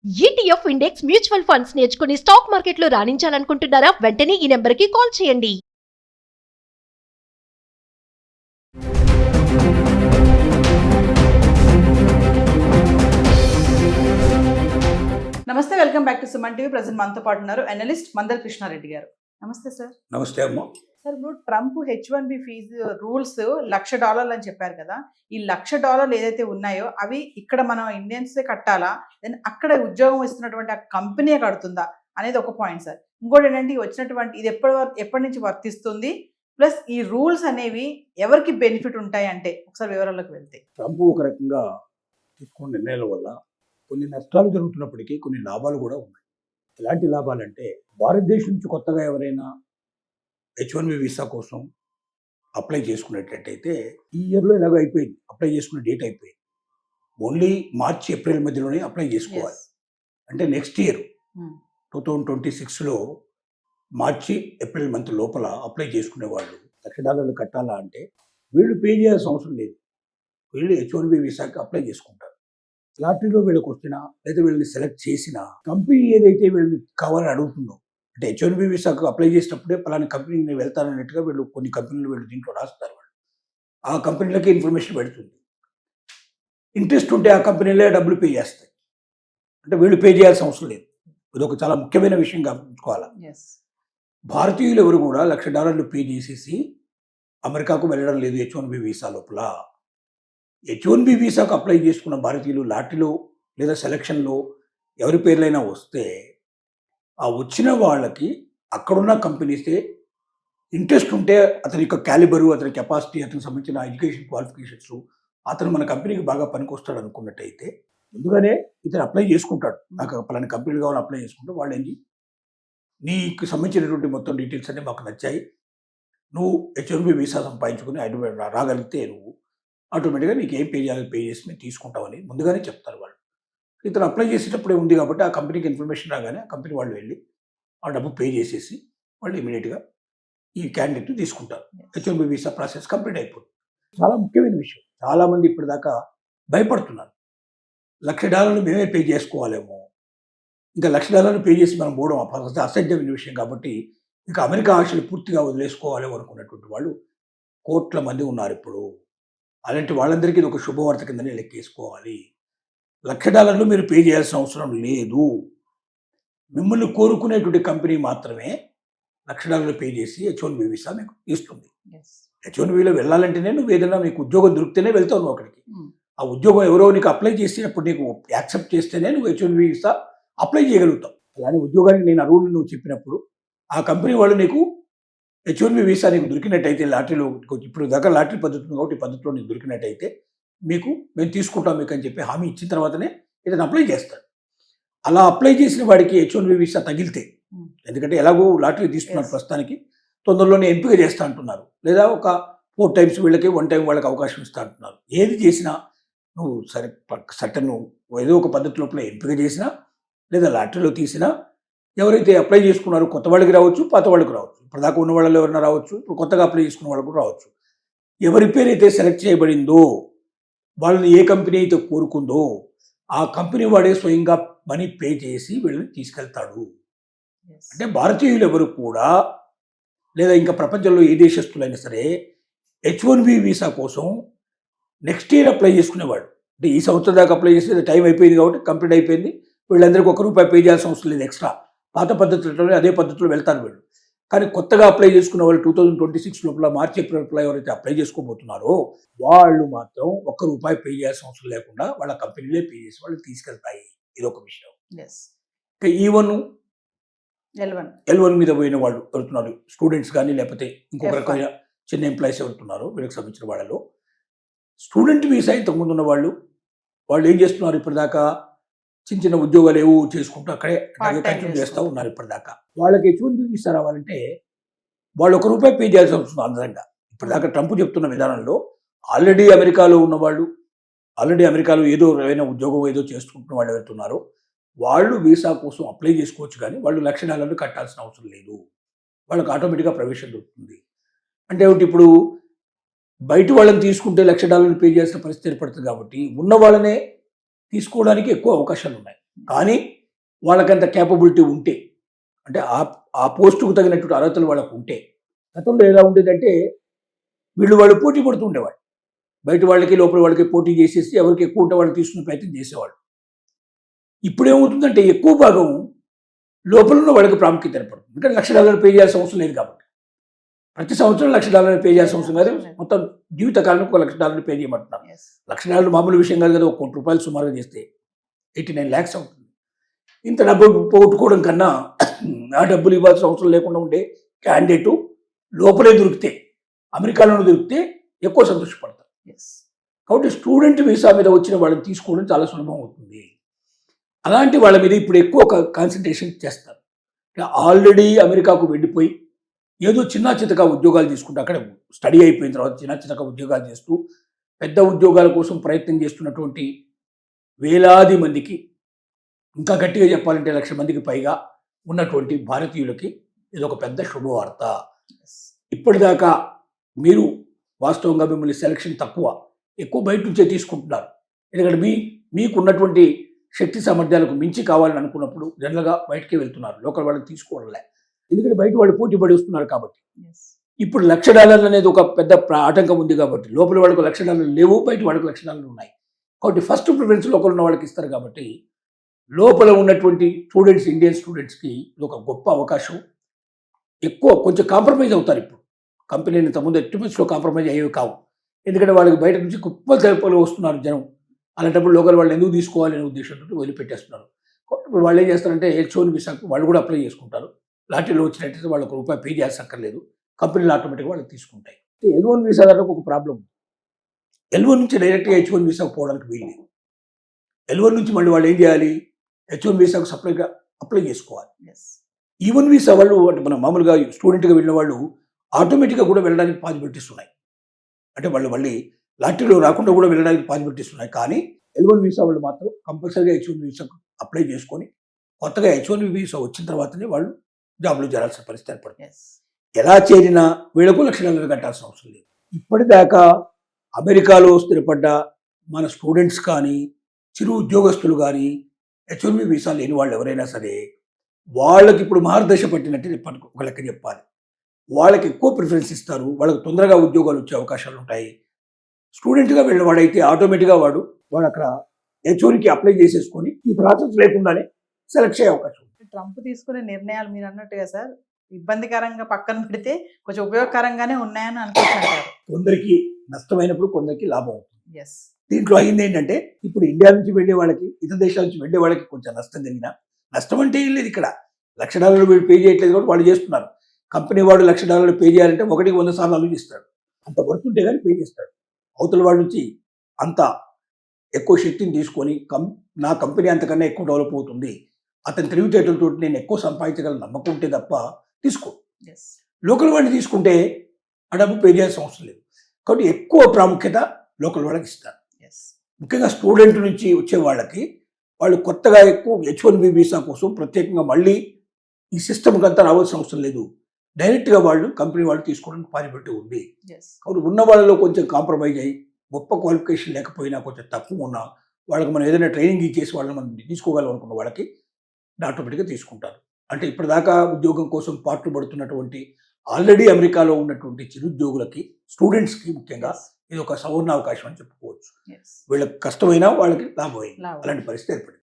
ETF index mutual funds నేర్చుకుని stock మార్కెట్లో రాణించాలనుకుంటున్నారా? వెంటనే ఈ నెంబర్కి కాల్ చేయండి. నమస్తే, welcome back to Suman TV. Present మనతో పాటు ఉన్నారు అనలిస్ట్ మందల్ కృష్ణారెడ్డి గారు. నమస్తే సార్. నమస్తే అమ్మ. సార్, ఇప్పుడు ట్రంప్ H1B ఫీజు రూల్స్ $1,00,000 అని చెప్పారు కదా. ఈ $1,00,000 ఏదైతే ఉన్నాయో అవి ఇక్కడ మనం ఇండియన్సే కట్టాలా, దెన్ అక్కడ ఉద్యోగం ఇస్తున్నటువంటి ఆ కంపెనీ కడుతుందా అనేది ఒక పాయింట్ సార్. ఇంకోటి ఏంటంటే వచ్చినటువంటి ఇది ఎప్పటి నుంచి వర్తిస్తుంది, ప్లస్ ఈ రూల్స్ అనేవి ఎవరికి బెనిఫిట్ ఉంటాయి అంటే ఒకసారి వివరాల్లోకి వెళ్తే. ట్రంప్ ఒక రకంగా తీసుకున్న నిర్ణయాల వల్ల కొన్ని నష్టాలు జరుగుతున్నప్పటికీ కొన్ని లాభాలు కూడా ఉన్నాయి. ఎలాంటి లాభాలంటే, భారతదేశం నుంచి కొత్తగా ఎవరైనా H1B వీసా కోసం అప్లై చేసుకునేటట్టయితే ఈ ఇయర్లో ఎలాగో అయిపోయింది, అప్లై చేసుకునే డేట్ అయిపోయింది. ఓన్లీ మార్చి ఏప్రిల్ మధ్యలోనే అప్లై చేసుకోవాలి. అంటే నెక్స్ట్ ఇయర్ 2026లో మార్చి ఏప్రిల్ మంత్ లోపల అప్లై చేసుకునే వాళ్ళు $1,00,000 కట్టాలా అంటే వీళ్ళు పే చేయాల్సిన అవసరం లేదు. వీళ్ళు H1B వీసాకి అప్లై చేసుకుంటారు. లాటరీలో వీళ్ళకి వచ్చినా లేదా వీళ్ళని సెలెక్ట్ చేసిన కంపెనీ ఏదైతే వీళ్ళని కావాలని అడుగుతుందో, అంటే H1B వీసాకు అప్లై చేసినప్పుడే పలానా కంపెనీకి నేను వెళ్తానన్నట్టుగా వీళ్ళు కొన్ని కంపెనీలు వీళ్ళు దీంట్లో రాస్తారు. వాళ్ళు ఆ కంపెనీలకి ఇన్ఫర్మేషన్ పెడుతుంది. ఇంట్రెస్ట్ ఉంటే ఆ కంపెనీలే డబ్బులు పే చేస్తాయి. అంటే వీళ్ళు పే చేయాల్సిన అవసరం లేదు. ఇది ఒక చాలా ముఖ్యమైన విషయం గమనించుకోవాలి. భారతీయులు ఎవరు కూడా $1,00,000 పే చేసేసి అమెరికాకు వెళ్ళడం లేదు H1B వీసా లోపల. H1B వీసాకు అప్లై చేసుకున్న భారతీయులు లాటరీలో లేదా సెలక్షన్లో ఎవరి పేర్లైనా వస్తే ఆ వచ్చిన వాళ్ళకి అక్కడున్న కంపెనీసే ఇంట్రెస్ట్ ఉంటే అతని యొక్క క్యాలిబరు, అతని కెపాసిటీ, అతనికి సంబంధించిన ఎడ్యుకేషన్ క్వాలిఫికేషన్స్, అతను మన కంపెనీకి బాగా పనికొస్తాడు అనుకున్నట్టయితే ముందుగానే ఇతను అప్లై చేసుకుంటాడు. నాకు పలానా కంపెనీలు కావాలని అప్లై చేసుకుంటే వాళ్ళు ఏంటి, నీకు సంబంధించినటువంటి మొత్తం డీటెయిల్స్ అన్నీ మాకు నచ్చాయి, నువ్వు H1B వీసా సంపాదించుకుని రాగలిగితే నువ్వు ఆటోమేటిక్గా నీకు ఏం పే చేయాలి పే చేసి మేము తీసుకుంటామని ముందుగానే చెప్తారు వాళ్ళు. ఇతను అప్లై చేసేటప్పుడే ఉంది కాబట్టి ఆ కంపెనీకి ఇన్ఫర్మేషన్ రాగానే ఆ కంపెనీ వాళ్ళు వెళ్ళి ఆ డబ్బు పే చేసేసి వాళ్ళు ఇమీడియట్గా ఈ క్యాండిడేట్ తీసుకుంటారు. H1B వీసా ప్రాసెస్ కంప్లీట్ అయిపోతుంది. చాలా ముఖ్యమైన విషయం. చాలామంది ఇప్పటిదాకా భయపడుతున్నారు, $1,00,000 మేమే పే చేసుకోవాలేమో, ఇంకా $1,00,000 పే చేసి మనం పోవడం అసాధ్యమైన విషయం కాబట్టి ఇంకా అమెరికా ఆశలు పూర్తిగా వదిలేసుకోవాలేమో అనుకున్నటువంటి వాళ్ళు కోట్ల మంది ఉన్నారు ఇప్పుడు. అలాంటి వాళ్ళందరికీ ఇది ఒక శుభవార్త కిందనే లెక్కేసుకోవాలి. $1,00,000 మీరు పే చేయాల్సిన అవసరం లేదు. మిమ్మల్ని కోరుకునేటువంటి కంపెనీ మాత్రమే $1,00,000 పే చేసి H1B వీసా మీకు ఇస్తుంది. H1Bలో వెళ్ళాలంటేనే నువ్వు ఏదైనా మీకు ఉద్యోగం దొరికితేనే వెళ్తావు నువ్వు అక్కడికి. ఆ ఉద్యోగం ఎవరో నీకు అప్లై చేసినప్పుడు నీకు యాక్సెప్ట్ చేస్తేనే నువ్వు H1B వీసా అప్లై చేయగలుగుతావు. అలానే ఉద్యోగానికి నేను అర్హుడిని నువ్వు చెప్పినప్పుడు ఆ కంపెనీ వాళ్ళు నీకు H1B వీసా నీకు దొరికినట్టయితే, లాటరీలో ఇప్పుడు దాకా లాటరీ పద్ధతి కాబట్టి ఈ పద్ధతిలో నీకు దొరికినట్టయితే మీకు మేము తీసుకుంటాం మీకు అని చెప్పి హామీ ఇచ్చిన తర్వాతనే ఇతను అప్లై చేస్తాడు. అలా అప్లై చేసిన వాడికి H1B వీసా తగిలితే, ఎందుకంటే ఎలాగో లాటరీ తీసుకున్నారు ప్రస్తుతానికి, తొందరలోనే ఎంపిక చేస్తా అంటున్నారు, లేదా ఒక 4 times వీళ్ళకి 1 time వాళ్ళకి అవకాశం ఇస్తా అంటున్నారు. ఏది చేసినా నువ్వు సర్టన్ ఏదో ఒక పద్ధతి లోపల ఎంపిక చేసినా లేదా లాటరీలో తీసినా ఎవరైతే అప్లై చేసుకున్నారో కొత్త వాళ్ళకి రావచ్చు, పాత వాళ్ళకి రావచ్చు, ఇప్పుడు దాకా ఉన్న వాళ్ళు ఎవరైనా రావచ్చు, ఇప్పుడు కొత్తగా అప్లై చేసుకున్న వాళ్ళకు రావచ్చు. ఎవరి పేరైతే సెలెక్ట్ చేయబడిందో, వాళ్ళని ఏ కంపెనీ అయితే కోరుకుందో ఆ కంపెనీ వాడే స్వయంగా మనీ పే చేసి వీళ్ళని తీసుకెళ్తాడు. అంటే భారతీయులు ఎవరు కూడా లేదా ఇంకా ప్రపంచంలో ఏ దేశస్తులైనా సరే H1B వీసా కోసం నెక్స్ట్ ఇయర్ అప్లై చేసుకునేవాడు. అంటే ఈ సంవత్సరం దాకా అప్లై చేసి టైం అయిపోయింది కాబట్టి కంప్లీట్ అయిపోయింది, వీళ్ళందరికీ ₹1 పే చేయాల్సిన అవసరం లేదు ఎక్స్ట్రా. పాత పద్ధతిలోనే అదే పద్ధతిలో వెళ్తారు వీళ్ళు. కానీ కొత్తగా అప్లై చేసుకున్న వాళ్ళు 2026 లోపల మార్చి ఏప్రిల్ లోపల ఎవరైతే అప్లై చేసుకోబోతున్నారో వాళ్ళు మాత్రం ₹1 పే చేయాల్సిన అవసరం లేకుండా వాళ్ళ కంపెనీలే పే చేసి వాళ్ళు తీసుకెళ్తాయి. ఇది ఒక విషయం. ఇంకా L1 మీద పోయిన వాళ్ళు ఎవరుతున్నారు, స్టూడెంట్స్ కానీ లేకపోతే ఇంకొక రకమైన చిన్న ఎంప్లాయీస్ ఎవరుతున్నారో వీళ్ళకి సంబంధించిన వాళ్ళలో స్టూడెంట్ వీసా ఇంతకుముందు ఉన్న వాళ్ళు ఏం చేస్తున్నారు, ఇప్పటిదాకా చిన్న చిన్న ఉద్యోగాలు ఏవో చేసుకుంటూ అక్కడే కంటిన్యూ చేస్తూ ఉన్నారు ఇప్పటిదాకా. వాళ్ళకి H1B వీసా రావాలంటే వాళ్ళు ₹1 పే చేయాల్సి వస్తుంది అందరంగా. ఇప్పటిదాకా ట్రంప్ చెప్తున్న విధానంలో ఆల్రెడీ అమెరికాలో ఉన్నవాళ్ళు, ఆల్రెడీ అమెరికాలో ఏదైనా ఉద్యోగం ఏదో చేసుకుంటున్న వాళ్ళు ఎవరుతున్నారో వాళ్ళు వీసా కోసం అప్లై చేసుకోవచ్చు, కానీ వాళ్ళు $1,00,000 కట్టాల్సిన అవసరం లేదు. వాళ్ళకి ఆటోమేటిక్గా ప్రవేశం దొరుకుతుంది. అంటే ఇప్పుడు బయట వాళ్ళని తీసుకుంటే $1,00,000 పే చేయాల్సిన పరిస్థితి ఏర్పడుతుంది కాబట్టి ఉన్న వాళ్ళనే తీసుకోవడానికి ఎక్కువ అవకాశాలు ఉన్నాయి. కానీ వాళ్ళకంత క్యాపబిలిటీ ఉంటే, అంటే ఆ పోస్టుకు తగినటువంటి అర్హతలు వాళ్ళకు ఉంటే, గతంలో ఎలా ఉండేదంటే వాళ్ళు పోటీ పడుతూ ఉండేవాళ్ళు. బయట వాళ్ళకి లోపల వాళ్ళకి పోటీ చేసేసి ఎవరికి ఎక్కువ ఉంటే వాళ్ళు తీసుకునే ప్రయత్నం చేసేవాళ్ళు. ఇప్పుడు ఏమవుతుందంటే ఎక్కువ భాగం లోపల ఉన్న వాళ్ళకి ప్రాముఖ్యత ఏర్పడుతుంది. ఎందుకంటే $1,00,000 పే చేయాల్సిన అవసరం లేదు కాబట్టి. ప్రతి సంవత్సరం $1,00,000 పే చేయాల్సిన అవసరం కాదు. మొత్తం జీవితకాలానికి $1,00,000 పే చేయమంటున్నారు. $1,00,000 మామూలు విషయం కాదు కదా. ₹1,00,000 సుమారుగా చేస్తే 89 lakhs అవుతుంది. ఇంత డబ్బు పోగొట్టుకోవడం కన్నా ఆ డబ్బులు ఇవ్వాల్సిన అవసరం లేకుండా ఉండే క్యాండిడేటు లోపలే దొరికితే, అమెరికాలోనే దొరికితే ఎక్కువ సంతోషపడతారు. కాబట్టి స్టూడెంట్ వీసా మీద వచ్చిన వాళ్ళని తీసుకోవడం చాలా సులభం అవుతుంది. అలాంటి వాళ్ళ మీద ఇప్పుడు ఎక్కువ కాన్సన్ట్రేషన్ చేస్తారు. ఆల్రెడీ అమెరికాకు వెళ్ళిపోయి ఏదో చిన్న చితక ఉద్యోగాలు తీసుకుంటూ అక్కడ స్టడీ అయిపోయిన తర్వాత చిన్న చితక ఉద్యోగాలు చేస్తూ పెద్ద ఉద్యోగాల కోసం ప్రయత్నం చేస్తున్నటువంటి వేలాది మందికి, ఇంకా గట్టిగా చెప్పాలంటే 1,00,000 మందికి పైగా ఉన్నటువంటి భారతీయులకి ఇది ఒక పెద్ద శుభవార్త. ఇప్పటిదాకా మీరు వాస్తవంగా మిమ్మల్ని సెలక్షన్ ఎక్కువ బయట నుంచే తీసుకుంటున్నారు. ఎందుకంటే మీకున్నటువంటి శక్తి సామర్థ్యాలకు మించి కావాలని అనుకున్నప్పుడు జనరల్గా బయటకే వెళ్తున్నారు, లోకల్ వాళ్ళని తీసుకోవడంలే. ఎందుకంటే బయట వాళ్ళు పోటీ పడి వస్తున్నారు కాబట్టి. ఇప్పుడు $1,00,000 అనేది ఒక పెద్ద ఆటంకం ఉంది కాబట్టి, లోపల వాళ్ళకు $1,00,000 లేవు, బయట వాళ్ళకు $1,00,000 ఉన్నాయి. కాబట్టి ఫస్ట్ ప్రిఫరెన్స్ లోకల్ ఉన్న వాళ్ళకి ఇస్తారు. కాబట్టి లోపల ఉన్నటువంటి స్టూడెంట్స్, ఇండియన్ స్టూడెంట్స్కి ఇది ఒక గొప్ప అవకాశం. ఎక్కువ కొంచెం కాంప్రమైజ్ అవుతారు. ఇప్పుడు కంపెనీని ఇంతకుముందు ఎస్టిమేట్స్లో కాంప్రమైజ్ అయ్యేవి కావు. ఎందుకంటే వాళ్ళకి బయట నుంచి కుప్పలు తెరపలు వస్తున్నారు జనం. అలాంటప్పుడు లోకల్ వాళ్ళు ఎందుకు తీసుకోవాలి అనే ఉద్దేశంతో వదిలిపెట్టేస్తున్నారు. ఇప్పుడు వాళ్ళు ఏం చేస్తారంటే H1 వీసాకు వాళ్ళు కూడా అప్లై చేసుకుంటారు. లాటరీలో వచ్చినట్టయితే వాళ్ళకు ₹1 పే చేయాల్సక్కర్లేదు. కంపెనీలు ఆటోమేటిక్గా వాళ్ళకి తీసుకుంటాయి. L1 వీసా దానికి ఒక ప్రాబ్లం. L1 నుంచి డైరెక్ట్గా H1 వీసాకు పోవడానికి వీలు. L1 నుంచి మళ్ళీ వాళ్ళు ఏం చేయాలి, H1 వీసాకు అప్లై చేసుకోవాలి. E1 వీసా వాళ్ళు అంటే మనం మామూలుగా స్టూడెంట్గా వెళ్ళిన వాళ్ళు ఆటోమేటిక్గా కూడా వెళ్ళడానికి పాసిబిలిటీస్ ఉన్నాయి. అంటే వాళ్ళు మళ్ళీ లాటరీలో రాకుండా కూడా వెళ్ళడానికి పాసిబిలిటీస్ ఉన్నాయి. కానీ L1 వీసా వాళ్ళు మాత్రం కంపల్సరీగా H1 వీసాకు అప్లై చేసుకొని కొత్తగా H1 వీసా వచ్చిన తర్వాతనే వాళ్ళు జాబ్లో చేరాల్సిన పరిస్థితి ఏర్పడుతుంది. ఎలా చేరినా వీళ్ళకు $1,00,000 కట్టాల్సిన అవసరం లేదు. ఇప్పటిదాకా అమెరికాలో స్థిరపడ్డ మన స్టూడెంట్స్ కానీ, చిరు ఉద్యోగస్తులు కానీ, H1 వీసా లేని వాళ్ళు ఎవరైనా సరే వాళ్ళకి ఇప్పుడు మార్గదర్శ పట్టినట్టు ఒక లెక్క చెప్పాలి. వాళ్ళకి ఎక్కువ ప్రిఫరెన్స్ ఇస్తారు. వాళ్ళకి తొందరగా ఉద్యోగాలు వచ్చే అవకాశాలు ఉంటాయి. స్టూడెంట్గా వెళ్ళినవాడైతే ఆటోమేటిక్గా వాడు అక్కడ H1కి అప్లై చేసేసుకొని ఈ ప్రాసెస్ లేకుండానే సెలెక్ట్ అయ్యే అవకాశం ఉంది. ట్రంప్ తీసుకునే నిర్ణయాలు మీరు అన్నట్టుగా సార్ ఇబ్బందికరంగా పక్కన పెడితే కొంచెం ఉపయోగకరంగానే ఉన్నాయని అనుకుంటున్నారు. కొందరికి నష్టమైనప్పుడు కొందరికి లాభం అవుతుంది. దీంట్లో అయింది ఏంటంటే ఇప్పుడు ఇండియా నుంచి వెళ్ళే వాళ్ళకి, ఇతర దేశాల నుంచి వెళ్ళే వాళ్ళకి కొంచెం నష్టం జరిగినా, నష్టం అంటే ఏం లేదు. ఇక్కడ $1,00,000 వీళ్ళు పే చేయట్లేదు కాబట్టి వాళ్ళు చేస్తున్నారు. కంపెనీ వాడు $1,00,000 పే చేయాలంటే 100 సార్లు ఆలోచిస్తాడు. అంత వర్తుంటే కానీ పే చేస్తాడు. అవతల వాడి నుంచి అంత ఎక్కువ శక్తిని తీసుకొని నా కంపెనీ అంతకన్నా ఎక్కువ డెవలప్ అవుతుంది, అతని తెలివితేటలతో నేను ఎక్కువ సంపాదించగలను నమ్మకం ఉంటే తప్ప తీసుకో. లోకల్ వాడిని తీసుకుంటే ఆ డబ్బు పే చేయాల్సిన అవసరం లేదు. కాబట్టి ఎక్కువ ప్రాముఖ్యత లోకల్ వాళ్ళకి ఇస్తారు. ముఖ్యంగా స్టూడెంట్ నుంచి వచ్చే వాళ్ళకి వాళ్ళు కొత్తగా ఎక్కువ H1B వీసా కోసం ప్రత్యేకంగా మళ్ళీ ఈ సిస్టమ్కి అంతా రావాల్సిన అవసరం లేదు. డైరెక్ట్గా వాళ్ళు కంపెనీ వాళ్ళు తీసుకోవడానికి పాసిబిలిటీ ఉంది. కాబట్టి ఉన్న వాళ్ళలో కొంచెం కాంప్రమైజ్ అయ్యి గొప్ప క్వాలిఫికేషన్ లేకపోయినా కొంచెం తక్కువ ఉన్నా వాళ్ళకి మనం ఏదైనా ట్రైనింగ్ ఇచ్చేసి వాళ్ళని మనం తీసుకోగలం అనుకున్న వాళ్ళకి ఆటోమేటిక్గా తీసుకుంటారు. అంటే ఇప్పటిదాకా ఉద్యోగం కోసం పాటు పడుతున్నటువంటి ఆల్రెడీ అమెరికాలో ఉన్నటువంటి చిరుద్యోగులకి, స్టూడెంట్స్కి ముఖ్యంగా ఇది ఒక సవర్ణ అవకాశం అని చెప్పుకోవచ్చు. వీళ్ళకి కష్టమైనా వాళ్ళకి లాభం అయింది. అలాంటి పరిస్థితి ఏర్పడింది.